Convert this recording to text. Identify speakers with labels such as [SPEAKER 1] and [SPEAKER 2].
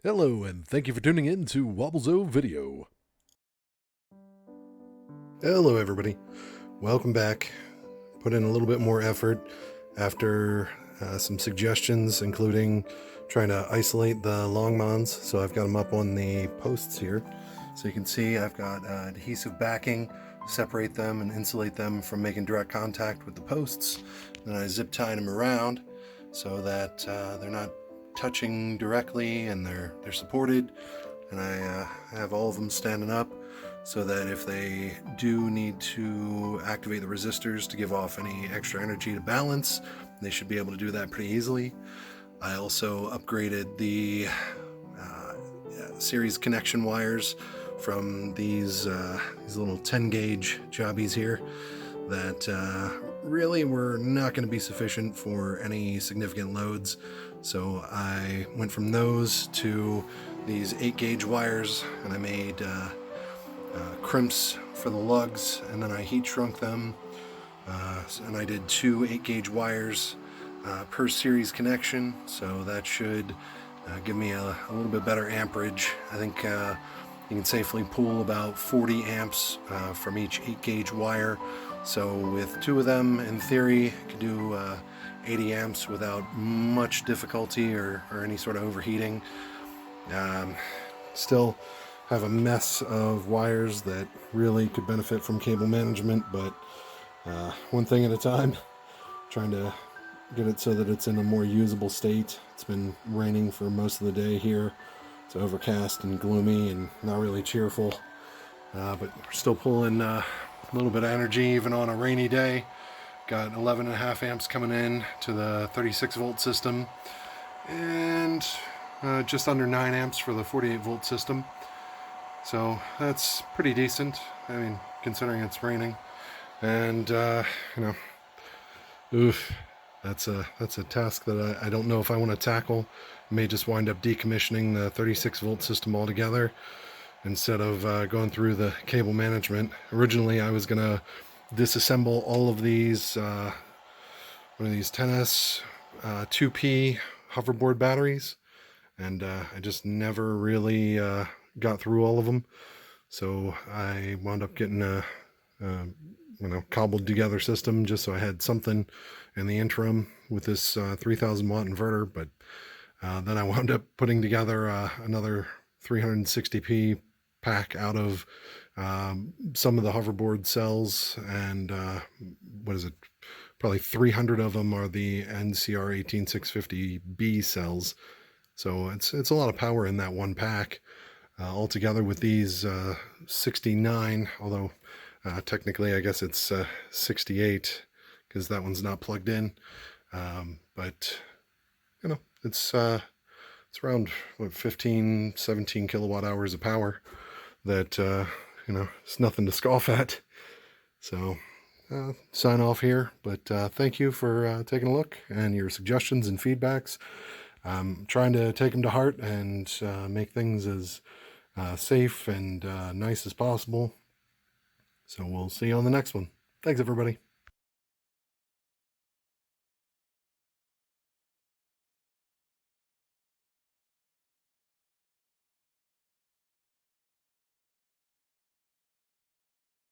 [SPEAKER 1] Hello, and thank you for tuning in to Wobbleszo Video.
[SPEAKER 2] Hello everybody, welcome back. Put in a little bit more effort after some suggestions, including trying to isolate the LongMons. So I've got them up on the posts here. So you can see I've got adhesive backing to separate them and insulate them from making direct contact with the posts. Then I zip tied them around so that they're not touching directly and they're supported. And I have all of them standing up so that if they do need to activate the resistors to give off any extra energy to balance, they should be able to do that pretty easily. I also upgraded the series connection wires from these little 10 gauge jobbies here that really were not going to be sufficient for any significant loads. So I went from those to these 8 gauge wires, and I made crimps for the lugs, and then I heat shrunk them, and I did 2 8 gauge wires per series connection, so that should give me a little bit better amperage. I think you can safely pull about 40 amps from each 8 gauge wire. So with 2 of them, in theory, you could do 80 amps without much difficulty or any sort of overheating. Still have a mess of wires that really could benefit from cable management, but one thing at a time, trying to get it so that it's in a more usable state. It's been raining for most of the day here. It's overcast and gloomy and not really cheerful, but we're still pulling a little bit of energy even on a rainy day. Got 11.5 amps coming in to the 36 volt system, and just under 9 amps for the 48 volt system. So that's pretty decent, I mean, considering it's raining. And that's a task that I don't know if I want to tackle. I may just wind up decommissioning the 36 volt system altogether instead of going through the cable management. Originally I was gonna disassemble all of these one of these 10S 2P hoverboard batteries, and I just never really got through all of them. So I wound up getting a cobbled together system just so I had something in the interim with this 3000 watt inverter. But then I wound up putting together another 360p pack out of some of the hoverboard cells, and what is it, probably 300 of them are the NCR 18650B cells. So it's a lot of power in that one pack. Altogether with these 69, although technically I guess it's 68 because that one's not plugged in. But you know, it's around what, 15, 17 kilowatt hours of power that it's nothing to scoff at. So sign off here, but thank you for taking a look and your suggestions and feedbacks. I'm trying to take them to heart and make things as safe and nice as possible. So we'll see you on the next one. Thanks, everybody.